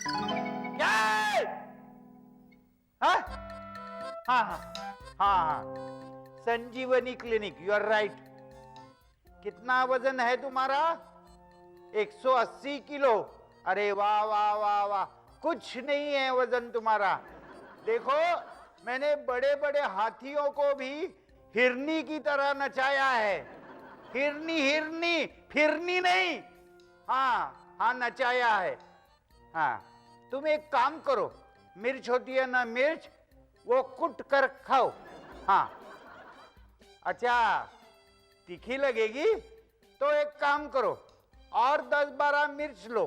क्या है? हाँ हाँ हाँ हाँ, संजीवनी क्लिनिक, यू आर राइट। कितना वजन है तुम्हारा? 180 किलो। अरे वाह वाह वाह वाह, कुछ नहीं है वजन तुम्हारा। देखो, मैंने बड़े बड़े हाथियों को भी हिरनी की तरह नचाया है। हिरनी हिरनी, फिरनी नहीं। हाँ हाँ, नचाया है। हाँ, तुम एक काम करो, मिर्च होती है ना, मिर्च, वो कुट कर खाओ। हाँ, अच्छा, तीखी लगेगी तो एक काम करो, और 10-12 मिर्च लो,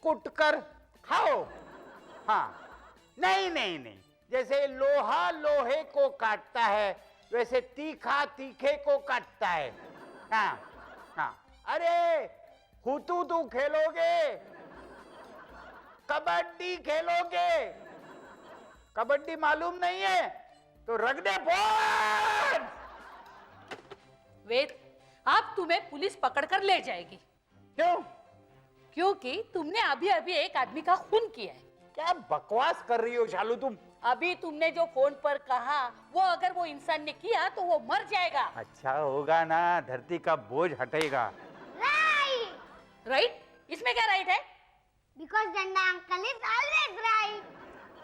कुट कर खाओ। हाँ, नहीं नहीं नहीं, जैसे लोहा लोहे को काटता है, वैसे तीखा तीखे को काटता है। हाँ हाँ, अरे हुतू तू खेलोगे? कबड्डी खेलोगे? कबड्डी मालूम नहीं है तो रख दे फोन। वेद, अब तुम्हें पुलिस पकड़कर ले जाएगी। क्यों? क्योंकि तुमने अभी अभी एक आदमी का खून किया है। क्या बकवास कर रही हो शालू तुम? अभी तुमने जो फोन पर कहा, वो अगर वो इंसान ने किया तो वो मर जाएगा। अच्छा होगा ना, धरती का बोझ हटेगा। राइट। राइट? इसमें क्या राइट है? Because Danda uncle is always right.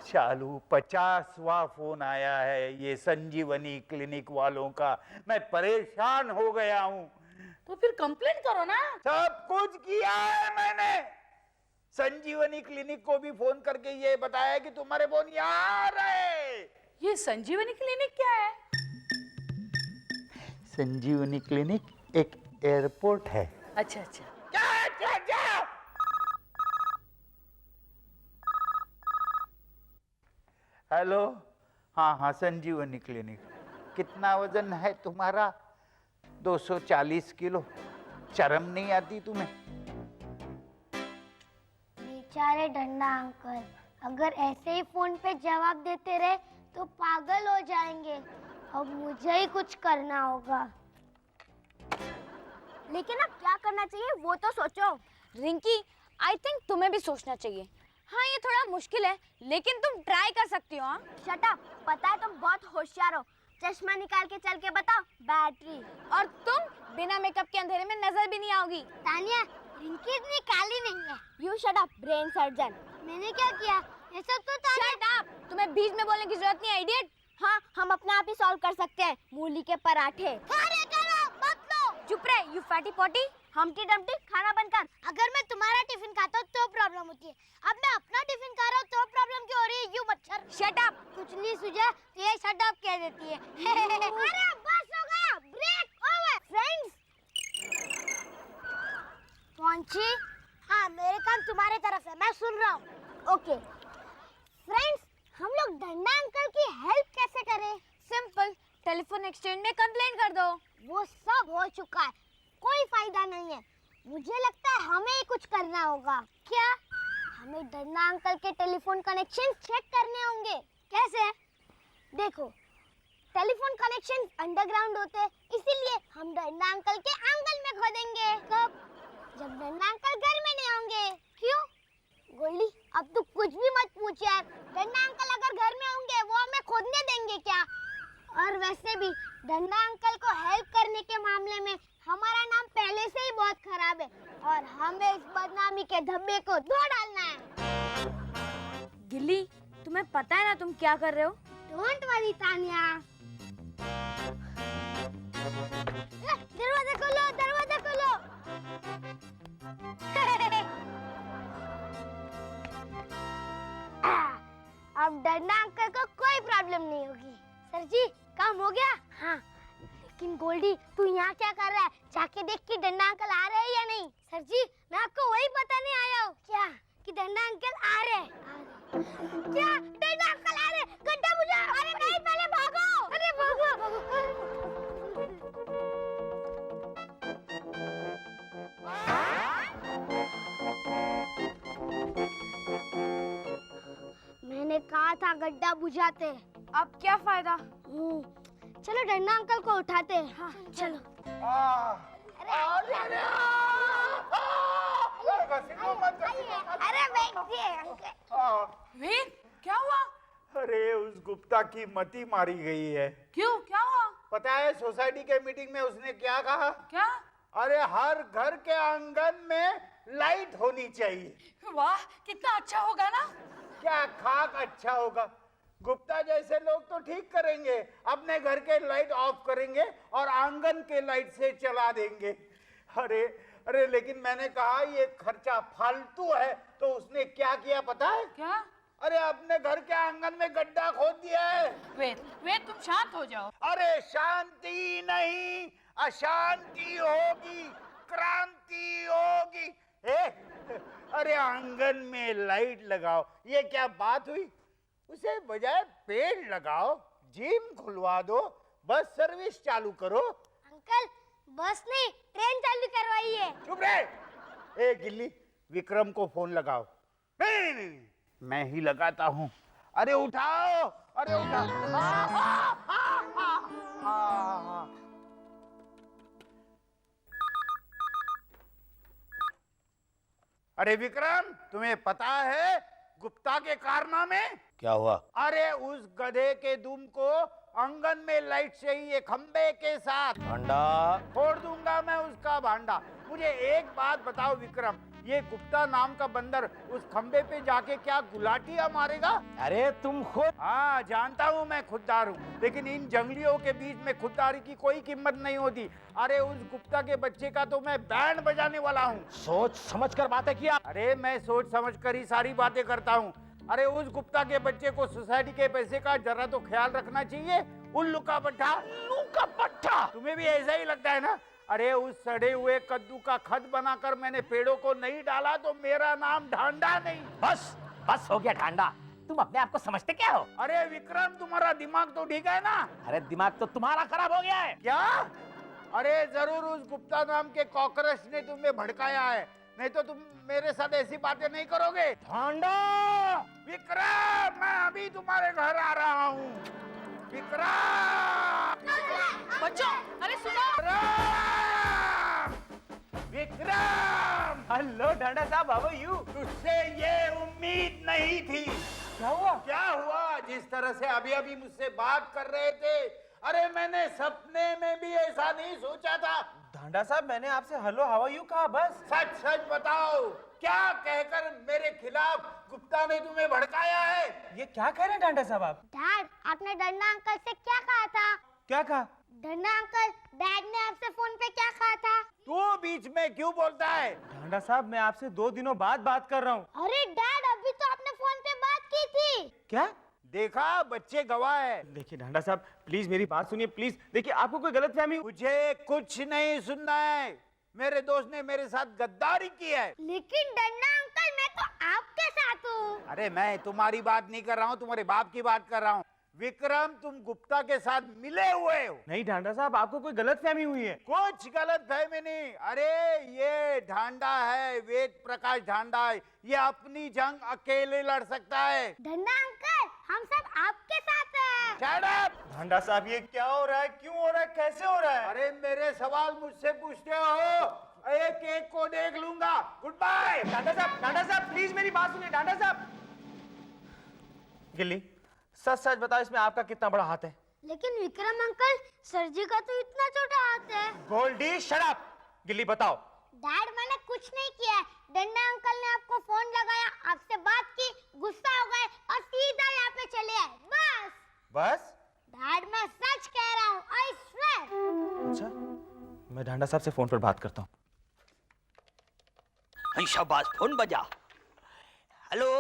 Shalu, 50वां फोन आया है ये संजीवनी क्लिनिक वालों का। मैं परेशान हो गया हूँ। तो फिर कंप्लेंट करो ना। सब कुछ किया है मैंने। संजीवनी क्लिनिक को भी फोन करके ये बताया कि तुम्हारे फोन यहाँ आ रहे। ये संजीवनी क्लिनिक क्या है? संजीवनी क्लिनिक एक एयरपोर्ट है। अच्छा अच्छा। हेलो, हाँ हाँ, संजीवनी क्लिनिक। कितना वजन है तुम्हारा? 240 किलो। शर्म नहीं आती तुम्हें? बेचारे डंडा अंकल, अगर ऐसे ही फोन पे जवाब देते रहे तो पागल हो जाएंगे। अब मुझे ही कुछ करना होगा। लेकिन अब क्या करना चाहिए वो तो सोचो। रिंकी, आई थिंक तुम्हें भी सोचना चाहिए। हाँ, ये थोड़ा मुश्किल है, लेकिन तुम ट्राई कर सकती हो। शट अप, पता है तुम बहुत होशियार हो। चश्मा निकाल के चल के बताओ, बैटरी। और तुम बिना मेकअप के अंधेरे में नजर भी नहीं आओगी। तानिया, रिंकी इतनी काली नहीं है। You shut up, brain surgeon. मैंने क्या किया? ये सब तो तानिया। शट अप, तुम्हें बीच में बोलने की जरूरत नहीं है, इडियट। हाँ, हम अपने आप ही सॉल्व कर सकते हैं। मूली के पराठे। अरे करो मत लो। चुप रहे, यू फैटी पॉटी। हमटी डमटी, खाना बंद कर। अगर मैं तुम्हारा टिफिन खाता हूँ तो प्रॉब्लम होती है, अब मैं अपना टिफिन खा रहा हूँ तो प्रॉब्लम क्यों हो रही है? यू मच्छर। Shut up. कुछ नहीं सूझा तो ये शट अप कह देती है। अरे बस हो गया, ब्रेक ओवर। फ्रेंड्स, पहुंची? हाँ, मेरे कान तुम्हारे तरफ है, मैं सुन रहा हूँ। ओके फ्रेंड्स, हम लोग डंडा अंकल की हेल्प कैसे करें? सिंपल, टेलीफोन एक्सचेंज में कंप्लेंट कर दो। वो सब हो चुका है, कोई फायदा नहीं है। मुझे लगता है हमें ही कुछ करना होगा। क्या? हमें डंडा अंकल के टेलीफोन कनेक्शन चेक करने होंगे। कैसे? देखो, टेलीफोन कनेक्शन अंडरग्राउंड होते हैं, इसीलिए हम डंडा अंकल के आंगन में खोदेंगे। कब? जब डंडा अंकल घर में नहीं होंगे। क्यों? गोल्डी, अब तू कुछ भी मत पूछ यार। डंडा अंकल अगर घर में होंगे वो हमें खोदने देंगे क्या? और वैसे भी डंडा अंकल को हेल्प करने के मामले में हमारा नाम पहले से ही बहुत खराब है और हमें इस बदनामी के धब्बे को धो डालना है। गिल्ली, तुम्हें पता है ना तुम क्या कर रहे हो? Don't worry Tania. दरवाजा खोलो, दरवाजा खोलो। अब डंडा अंकल को कोई प्रॉब्लम नहीं होगी। सर जी, काम हो गया? हाँ, लेकिन गोल्डी तू यहाँ क्या कर रहा है? जाके देख कि डंडा अंकल आ रहे हैं या नहीं। सर जी, मैं आपको वही बताने आया हूँ। क्या? कि डंडा अंकल आ रहे हैं। क्या? डंडा अंकल आ रहे हैं? गड्ढा बुझाओ। अरे नहीं, पहले भागो। अरे भागो। मैंने कहा था गड्ढा बुझाते। अब क्या फायदा? चलो डंडा अंकल को उठाते हैं। हाँ, चलो। घसीटो मत, घसीटो मत। अरे बैठिए अंकल। हाँ, वीर क्या हुआ? अरे उस गुप्ता की मति मारी गई है। क्यों, क्या हुआ? पता है सोसाइटी के मीटिंग में उसने क्या कहा? क्या? अरे हर घर के आंगन में लाइट होनी चाहिए। वाह, कितना अच्छा होगा ना। क्या खाक अच्छा होगा। गुप्ता जैसे लोग तो ठीक करेंगे, अपने घर के लाइट ऑफ करेंगे और आंगन के लाइट से चला देंगे। अरे अरे लेकिन मैंने कहा ये खर्चा फालतू है, तो उसने क्या किया पता है? क्या? अरे अपने घर के आंगन में गड्ढा खोद दिया है। वेद तुम शांत हो जाओ। अरे शांति नहीं, अशांति होगी, क्रांति होगी। अरे आंगन में लाइट लगाओ, ये क्या बात हुई? उसे बजाय पेड़ लगाओ, जिम खुलवा दो, बस सर्विस चालू करो। अंकल बस नहीं, ट्रेन चालू करवाइए। चुप रहे। ए गिल्ली, विक्रम को फोन लगाओ। नहीं, मैं ही लगाता हूँ। अरे उठाओ, अरे उठाओ। अरे विक्रम, तुम्हें पता है गुप्ता के कारनामे? क्या हुआ? अरे उस गधे के दुम को आंगन में लाइट चाहिए, खंबे के साथ। भांडा। फोड़ दूंगा मैं उसका भांडा। मुझे एक बात बताओ विक्रम, ये गुप्ता नाम का बंदर उस खंबे पे जाके क्या गुलाटियां मारेगा? अरे तुम खुद। हाँ जानता हूँ मैं खुददार हूँ, लेकिन इन जंगलियों के बीच में खुददारी की कोई कीमत नहीं होती। अरे उस गुप्ता के बच्चे का तो मैं बैंड बजाने वाला हूँ। सोच समझ कर बातें किया। अरे मैं सोच समझ कर ही सारी बातें करता हूँ। अरे उस गुप्ता के बच्चे को सोसाइटी के पैसे का जरा तो ख्याल रखना चाहिए। उल्लू का पट्टा, उल्लू का पट्टा। तुम्हें भी ऐसा ही लगता है ना? अरे उस सड़े हुए कद्दू का खत बनाकर मैंने पेड़ों को नहीं डाला तो मेरा नाम ढांडा नहीं। बस बस हो गया ढांडा। तुम अपने आप को समझते क्या हो? अरे विक्रम, तुम्हारा दिमाग तो ठीक है ना? अरे दिमाग तो तुम्हारा खराब हो गया है। क्या? अरे जरूर उस गुप्ता नाम के कॉकरोच ने तुम्हें भड़काया है, नहीं तो तुम मेरे साथ ऐसी बातें नहीं करोगे। ढांडा। विक्रम, मैं अभी तुम्हारे घर आ रहा हूँ। विक्रम, बच्चों, अरे सुनो। विक्रम, हेलो ढांडा साहब, हाउ आर यू? तुझसे ये उम्मीद नहीं थी। क्या हुआ? क्या हुआ? जिस तरह से अभी अभी मुझसे बात कर रहे थे, अरे मैंने सपने में भी ऐसा नहीं सोचा था। ढांडा साहब, मैंने आपसे हेलो हाउ आर यू कहा बस। सच सच बताओ, क्या कहकर मेरे खिलाफ गुप्ता ने तुम्हें भड़काया है? ये क्या कह रहे हैं ढांडा साहब आप? डैड, आपने डंडा अंकल से क्या कहा था? क्या कहा? डंडा अंकल, डैड ने आपसे फोन पे क्या कहा था? तू बीच में क्यों बोलता है? ढांडा साहब, मैं आपसे 2 दिनों बाद बात कर रहा हूँ। अरे डैड, अभी तो आपने फोन पे बात की थी। क्या? देखा, बच्चे गवाह है। देखिए ढांडा साहब, प्लीज मेरी बात सुनिए प्लीज। देखिए आपको कोई गलतफहमी। मुझे कुछ नहीं सुनना है। मेरे दोस्त ने मेरे साथ गद्दारी की है। लेकिन डंडा अंकल, मैं तो आपके साथ हूँ। अरे मैं तुम्हारी बात नहीं कर रहा हूँ, तुम्हारे बाप की बात कर रहा हूँ। विक्रम, तुम गुप्ता के साथ मिले हुए हो। नहीं ढांडा साहब, आपको कोई गलतफहमी हुई है। कुछ गलत फहमी नहीं। अरे ये ढांडा है, वेद प्रकाश ढांडा है। ये अपनी जंग अकेले लड़ सकता है। डंडा अंकल, हम सब आपके साथ हैं। Shut up! ढांडा साहब, ये क्या हो रहा है? क्यों हो रहा है? कैसे हो रहा है? अरे मेरे सवाल मुझसे पूछते हो, एक एक को देख लूंगा। Good bye. ढांडा साहब प्लीज मेरी बात सुनिए। ढांडा साहब, गिल्ली सच सच बताओ, इसमें आपका कितना बड़ा हाथ है? लेकिन विक्रम अंकल, सर जी का तो इतना छोटा हाथ है। Goldie shut up. गिल्ली बताओ। डैड, मैंने कुछ नहीं किया है। डंडा अंकल ने आपको फोन लगाया, आपसे बात की, गुस्सा हो गए और सीधा यहाँ पे चले आए, बस। बस? डैड, मैं सच कह रहा हूँ, आई स्वेयर। अच्छा, मैं ढांडा साहब से फोन पर बात करता हूँ। शाबाश, फोन बजा। हेलो।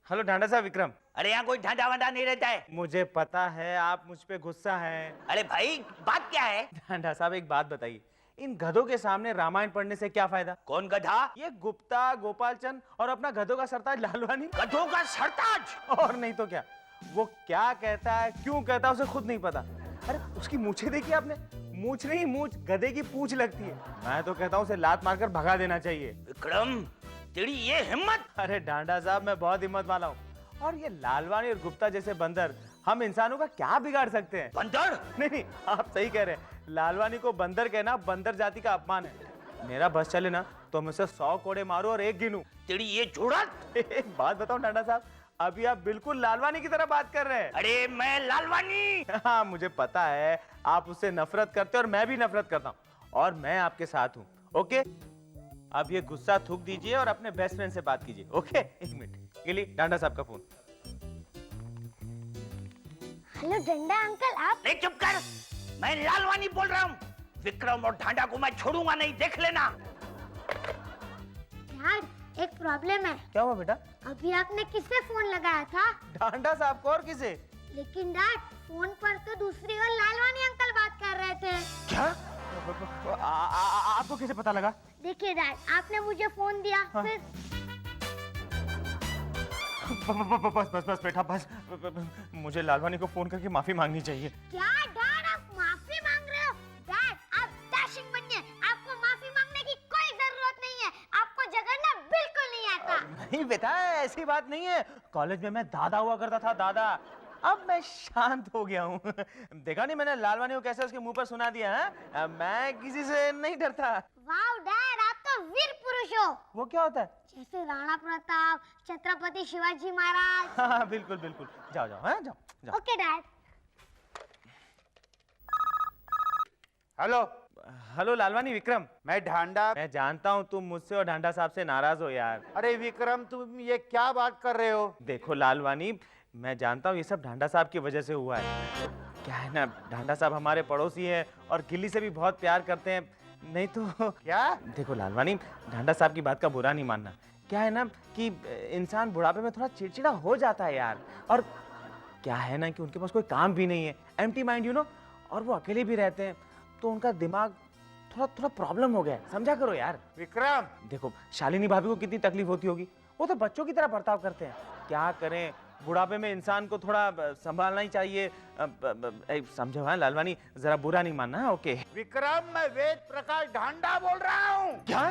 हेलो ढांडा साहब, विक्रम। अरे यहाँ कोई ढांडा वांडा नहीं रहता है। मुझे पता है आप मुझ पे गुस्सा हैं। अरे भाई, बात क्या है? ढांडा साहब एक बात बताइए, इन गधों के सामने रामायण पढ़ने से क्या फायदा? कौन गधा? ये गुप्ता, गोपालचंद और अपना गधों का सरताज लालवानी। गधों का सरताज? और नहीं तो क्या। वो क्या कहता है, क्यों कहता है, उसे खुद नहीं पता। अरे उसकी मूछें देखी आपने? मूछ नहीं, मूछ गधे की पूंछ लगती है। मैं तो कहता हूँ उसे लात मारकर भगा देना चाहिए। विक्रम, तेरी ये हिम्मत? अरे ढांडा साहब, मैं बहुत हिम्मत वाला हूँ। और ये लालवानी और गुप्ता जैसे बंदर हम इंसानों का क्या बिगाड़ सकते हैं? बंदर? नहीं, आप सही कह रहे हैं। लालवानी को बंदर कहना बंदर जाति का अपमान है। मेरा बस चले ना तो मुझसे 100 कोड़े मारो और 1 गिनूं। तेरी ये जुड़त। एक बात बताओ ढांडा साहब, अभी आप बिल्कुल लालवानी की तरह बात कर रहे हैं। अरे मैं लालवानी। हाँ मुझे पता है, आप उससे नफरत करते हो और मैं भी नफरत करता हूँ, और मैं आपके साथ हूँ। ओके, अब ये गुस्सा थूक दीजिए और अपने बेस्ट फ्रेंड से बात कीजिए। ओके, 1 मिनट के लिए ढांडा साहब का फोन। हेलो डंडा अंकल, आप? नहीं चुप कर, मैं लालवानी बोल रहा हूँ। विक्रम और ढांडा को मैं छोड़ूंगा नहीं, देख लेना। डैड, एक प्रॉब्लम है। क्या हुआ बेटा? अभी आपने किससे फोन लगाया था? ढांडा साहब को, और किसे? लेकिन डैड, फोन पर तो दूसरी ओर लालवानी अंकल बात कर रहे थे। क्या? आपको कैसे पता लगा? देखिए डैड, आपने मुझे फोन दिया, हाँ। फिर बस बेटा बस, मुझे लालवानी को फोन करके माफी मांगनी चाहिए। क्या डैड, आप माफी मांग रहे हो? डैड, आप डैशिंग बनिए, आपको माफी मांगने की कोई जरूरत नहीं है। आपको झगड़ना बिल्कुल नहीं आता। नहीं बेटा, ऐसी बात नहीं है। कॉलेज में मैं दादा हुआ करता था, दादा। अब मैं शांत हो गया हूँ। देखा नहीं मैंने लालवानी को कैसे उसके मुंह पर सुना दिया है? मैं किसी से नहीं डरता। वाह डैड, आप तो वीर पुरुष हो। वो क्या होता है? जैसे राणा प्रताप, छत्रपति शिवाजी महाराज। हाँ बिल्कुल बिल्कुल, जाओ जाओ, हाँ जाओ जाओ। Okay dad. Hello, hello Lalwani, Vikram. मैं ढांडा। मैं जानता हूँ तुम मुझसे और ढांडा साहब से नाराज हो यार। अरे विक्रम, तुम ये क्या बात कर रहे हो? देखो लालवानी, मैं जानता हूँ ये सब ढांडा साहब की वजह से हुआ है। क्या है ना, ढांडा साहब हमारे पड़ोसी हैं और गिल्ली से भी बहुत प्यार करते हैं। नहीं तो क्या? देखो लालवानी, ढांडा साहब की बात का बुरा नहीं मानना। क्या है ना कि इंसान बुढ़ापे में थोड़ा चिड़चिड़ा हो जाता है यार। और क्या है ना कि उनके पास कोई काम भी नहीं है, एम्प्टी माइंड यू नो, और वो अकेले भी रहते हैं, तो उनका दिमाग थोड़ा थोड़ा प्रॉब्लम हो गया है। समझा करो यार। विक्रम, देखो शालिनी भाभी को कितनी तकलीफ होती होगी, वो तो बच्चों की तरह बर्ताव करते हैं। क्या करें, बुढ़ापे में इंसान को थोड़ा संभालना ही चाहिए। समझो हाँ लालवानी, जरा बुरा नहीं मानना है। ओके विक्रम, मैं वेद प्रकाश ढांडा बोल रहा हूँ। क्या?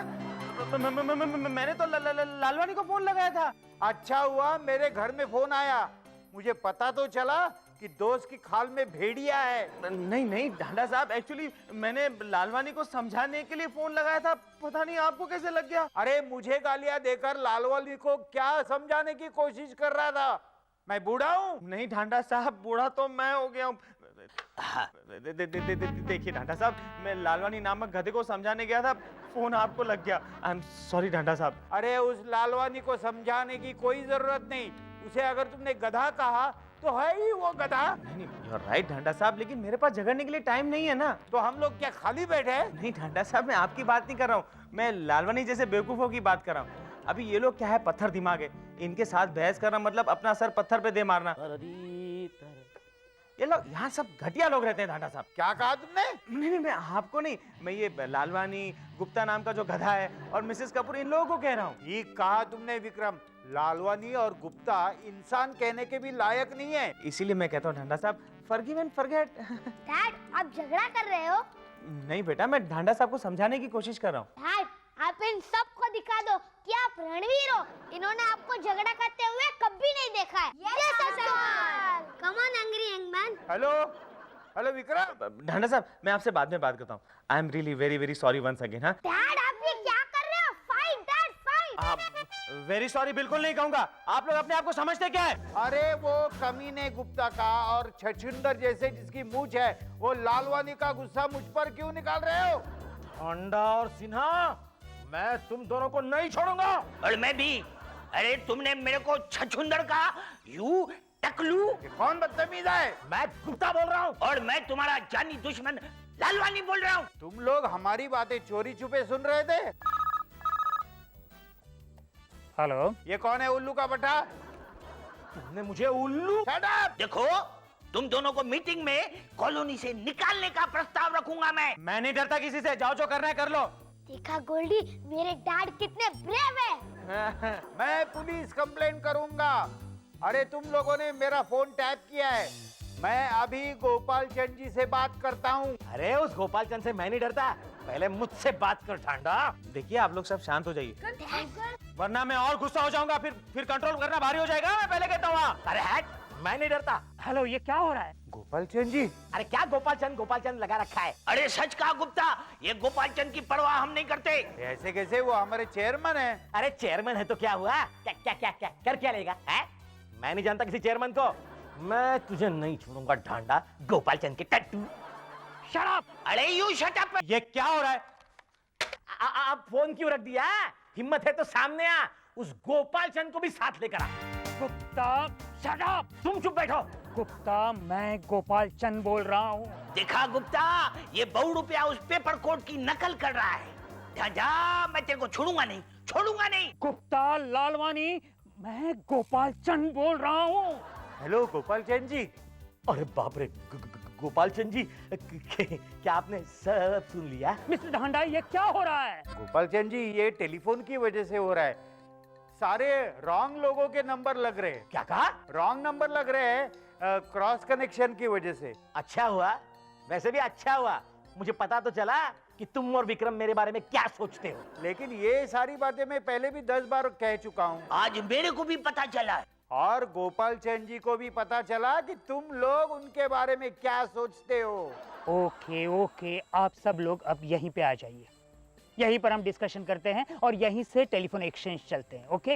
मैंने तो लालवानी को फोन लगाया था। अच्छा हुआ मेरे घर में फोन आया, मुझे पता तो चला कि दोस्त की खाल में भेड़िया है। नहीं नहीं ढांडा साहब, एक्चुअली मैंने लालवानी को समझाने के लिए फोन लगाया था। पता नहीं आपको कैसे लग गया। अरे मुझे गालियां देकर लालवानी को क्या समझाने की कोशिश कर रहा था? मैं बूढ़ा हूँ? नहीं ढांडा साहब, बूढ़ा तो मैं हो गया हूँ। देखिए ढांडा साहब, मैं लालवानी नामक गधे को समझाने गया था, फोन आपको लग गया। आई एम सॉरी ढांडा साहब। अरे उस लालवानी को समझाने की कोई जरूरत नहीं। उसे अगर तुमने गधा कहा तो है ही वो गधा। नहीं यू आर राइट ढांडा साहब, लेकिन मेरे पास झगड़ने के लिए टाइम नहीं है ना। तो हम लोग क्या खाली बैठे हैं? नहीं ढांडा साहब, मैं आपकी बात नहीं कर रहा हूँ, मैं लालवानी जैसे बेवकूफों की बात कर रहा हूँ। अभी ये लोग क्या है, पत्थर दिमाग है, इनके साथ बहस करना मतलब अपना सर पत्थर पे दे मारना। ये लोग यहाँ सब घटिया लोग रहते हैं ढांडा साहब। क्या कहा तुमने? नहीं नहीं मैं आपको नहीं, मैं ये लालवानी, गुप्ता नाम का जो गधा है और मिसेस कपूर, इन लोगों को कह रहा हूँ। ठीक कहा तुमने विक्रम, लालवानी और गुप्ता इंसान कहने के भी लायक नहीं है। इसीलिए मैं कहता हूँ ढांडा साहब, फॉरगिव एंड फॉरगेट। डैड, आप झगड़ा कर रहे हो? नहीं बेटा, मैं ढांडा साहब को समझाने की कोशिश कर रहा हूँ। डैड, आप इन सबको दिखा दो कि आप रणवीर हो। इन्होंने आपको झगड़ा करते हुए कभी नहीं देखा है। Yes sir. Come on angry young man. Hello hello Vikram. Dhanda साहब, मैं आपसे बाद में बात करता हूँ। I am really very very sorry once again. हाँ डैड, आप ये क्या कर रहे हो? Fight dad, fight. आप वेरी सॉरी बिल्कुल नहीं कहूंगा। आप लोग अपने आप को समझते क्या है? अरे वो कमीने गुप्ता का और छछुंदर जैसे जिसकी मूंछ है, वो लालवानी का गुस्सा मुझ पर क्यों निकाल रहे हो? ढांडा और सिन्हा, मैं तुम दोनों को नहीं छोड़ूंगा। और मैं भी। अरे तुमने मेरे को छछुंदर कहा, यू टकलू। ये कौन बदतमीज है? मैं गुप्ता बोल रहा हूँ। और मैं तुम्हारा जानी दुश्मन लालवानी बोल रहा हूँ। तुम लोग हमारी बातें चोरी छुपे सुन रहे थे? हेलो, ये कौन है उल्लू का बटा? तुमने मुझे उल्लू। Shut up! देखो, तुम दोनों को मीटिंग में कॉलोनी से निकालने का प्रस्ताव रखूंगा मैं नहीं डरता किसी से, जाओ जो करना है कर लो। देखा गोल्डी, मेरे डैड कितने ब्रेव है। मैं पुलिस कंप्लेंट करूंगा। अरे तुम लोगों ने मेरा फोन टैप किया है। मैं अभी गोपाल चंद जी से बात करता हूँ। अरे उस गोपाल चंद से मैं नहीं डरता, पहले मुझसे बात कर ढांडा। देखिए आप लोग सब शांत हो जाइए, वरना मैं और गुस्सा हो जाऊंगा, फिर कंट्रोल करना भारी हो जाएगा। मैं पहले कहता हूँ। अरे हट, मैं नहीं डरता। हेलो, ये क्या हो रहा है? गोपाल चंद जी, अरे क्या गोपाल चंद लगा रखा है? अरे सच कहा गुप्ता, ये गोपाल चंद की परवाह हम नहीं करते। ऐसे कैसे? वो हमारे चेयरमैन है। अरे चेयरमैन है तो क्या हुआ? क्या क्या क्या क्या कर क्या लेगा? है? मैं नहीं जानता किसी चेयरमैन को। मैं तुझे नहीं छोड़ूंगा ढांडा, गोपाल चंद के टट्टू। Shut up! अरे यू शट अप! ये क्या हो रहा है? आप फोन क्यों रख दिया? हिम्मत है तो सामने आ, उस गोपाल चंद को भी साथ लेकर आ। Gupta, shut up! तुम चुप बैठो। गुप्ता, मैं गोपाल चंद बोल रहा हूँ। देखा गुप्ता, ये 2 रुपया उस पेपर कोट की नकल कर रहा है। जा, मैं तेरे को छोड़ूंगा नहीं। गुप्ता लालवानी, मैं गोपाल चंद बोल रहा हूँ। हेलो गोपाल चंद जी। अरे बाप रे, गोपाल चंद जी, क्या आपने सब सुन लिया? मिस्टर ढांडा, ये क्या हो रहा है? गोपाल चंद जी, ये टेलीफोन की वजह से हो रहा है। सारे रॉन्ग लोगों के नंबर लग रहे हैं। क्या कहा? रॉन्ग नंबर लग रहे हैं, क्रॉस कनेक्शन की वजह से। अच्छा हुआ, वैसे भी अच्छा हुआ, मुझे पता तो चला कि तुम और विक्रम मेरे बारे में क्या सोचते हो। लेकिन ये सारी बातें मैं पहले भी 10 बार कह चुका हूँ। आज मेरे को भी पता चला। और गोपाल चंद जी को भी पता चला कि तुम लोग उनके बारे में क्या सोचते हो। ओके, आप सब लोग अब यहीं पे आ जाइए। यहीं पर हम डिस्कशन करते हैं और यहीं से टेलीफोन एक्सचेंज चलते हैं। ओके,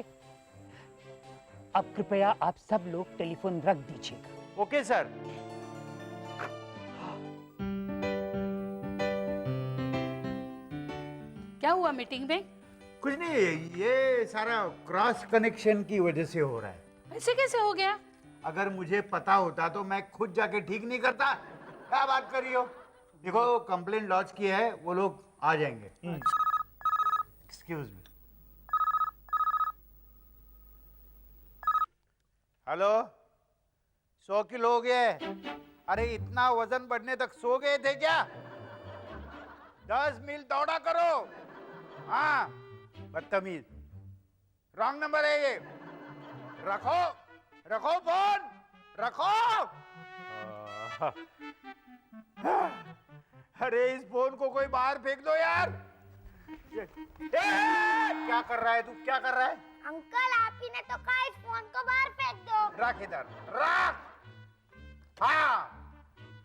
अब कृपया आप सब लोग टेलीफोन रख दीजिएगा। Okay sir. क्या हुआ मीटिंग में? कुछ नहीं, ये सारा क्रॉस कनेक्शन की वजह से हो रहा है। ऐसे कैसे हो गया? अगर मुझे पता होता तो मैं खुद जाके ठीक नहीं करता। क्या बात कर रही हो? देखो, कंप्लेंट लॉन्च किया है, वो लोग आ जाएंगे। Excuse me. हेलो, 100 किलो हो गया है। अरे इतना वजन बढ़ने तक सो गए थे क्या? 10 मील दौड़ा करो। हाँ, बदतमीज। रॉन्ग नंबर है ये। रखो फोन, रखो। अरे इस फोन को कोई बाहर फेंक दो यार। क्या कर रहा है तू? क्या कर रहा है? अंकल, आप ही ने तो कहा इस फोन को बाहर फेंक दो। रख इधर, रख। हाँ,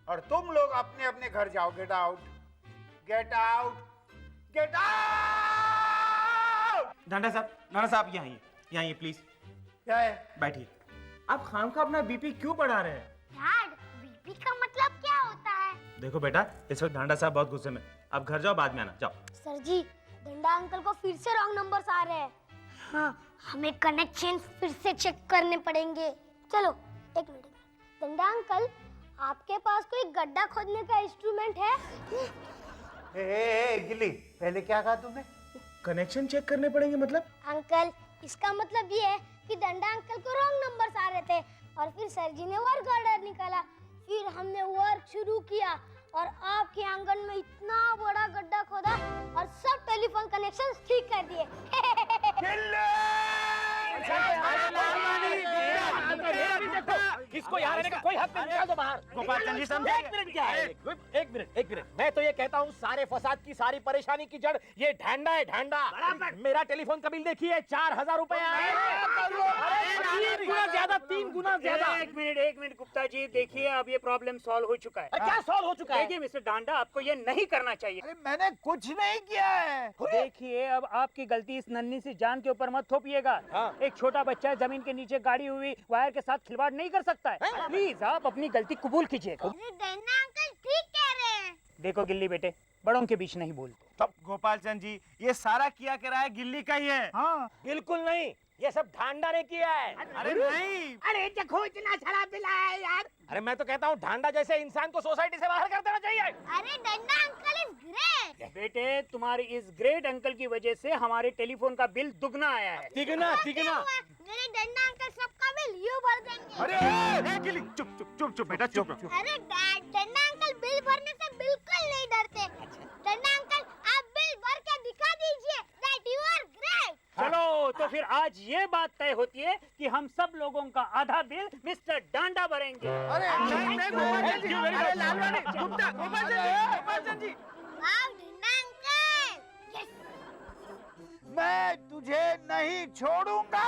और तुम लोग अपने अपने घर जाओ। Get out, get out, get out. Danda साहब यहाँ आइए प्लीज। क्या है? बैठिए। आप खामखा अपना बीपी क्यों बढ़ा रहे हैं? डैड, बीपी का मतलब क्या होता है? देखो बेटा, इस वक्त डांडा साहब बहुत गुस्से में। आप घर जाओ, बाद में आना। जाओ। सर जी, डंडा अंकल को फिर से रॉन्ग नंबर्स आ रहे हैं। हाँ, हमें कनेक्शन फिर से चेक करने पड़ेंगे। चलो, एक मिनट। डंडा अंकल, आपके पास कोई गड्ढा खोदने का इंस्ट्रूमेंट है? गिल्ली, पहले क्या कहा तुमने? कनेक्शन चेक करने पड़ेंगे मतलब? अंकल, इसका मतलब ये है कि डंडा अंकल को रॉन्ग नंबर्स आ रहे थे और फिर सर जी ने वर्क ऑर्डर निकाला। फिर हमने वर्क शुरू किया और आपके आंगन में इतना बड़ा गड्ढा खोदा और सब टेलीफोन कनेक्शन ठीक कर दिए। इसको यहाँ रहने का कोई हक नहीं, निकाल दो बाहर। गोपाल चंद जी समझे? एक मिनट। मैं तो ये कहता हूँ, सारे फसाद की, सारी परेशानी की जड़ ये ढांडा है, ढांडा। मेरा टेलीफोन का बिल देखिए, 4000 रुपए आए। 3 गुना ज्यादा। एक मिनट गुप्ता जी, देखिए अब ये प्रॉब्लम सॉल्व हो चुका है। क्या सॉल्व हो चुका है? देखिए मिस्टर डांडा, आपको ये नहीं करना चाहिए। अरे मैंने कुछ नहीं किया है। देखिए, अब आपकी गलती इस नन्ही सी जान के ऊपर मत थोपिएगा। एक छोटा बच्चा जमीन के नीचे गाड़ी हुई वायर के साथ खिलवाड़ नहीं कर सकता है। प्लीज आप अपनी गलती कबूल कीजिएगा। अरे डंडा अंकल ठीक कह रहे हैं। देखो गिल्ली बेटे, बड़ों के बीच नहीं बोलते। गोपाल चंद जी, ये सारा किया कराया गिल्ली का ही है। हाँ, बिल्कुल नहीं, ये सब ढांडा ने किया है। अरे नहीं। अरे देखो, इतना शराब पिलाया है यार। अरे मैं तो कहता हूँ, ढांडा जैसे इंसान को सोसाइटी से बाहर कर देना चाहिए। अरे डंडा अंकल इज ग्रेट। बेटे, तुम्हारी इस ग्रेट अंकल की वजह से हमारे टेलीफोन का बिल दुगना आया है। तिगना। मेरे डंडा अंकल सबका बिल यूं भर देंगे। अरे गिल्ली, चुप बेटा, चुप। अरे डैड, डंडा अंकल बिल भरने से बिल्कुल नहीं डरते। डंडा अंकल, आप बिल भर के दिखा दीजिए दैट यू आर ग्रेट। चलो, तो फिर आज ये बात तय होती है कि हम सब लोगों का आधा बिल मिस्टर डांडा भरेंगे। अरे नहीं, गोपाल जी, अरे लालवानी, गुप्ता, गोपाल चंद जी। वाह डंडा अंकल, यस। मैं तुझे नहीं छोड़ूंगा।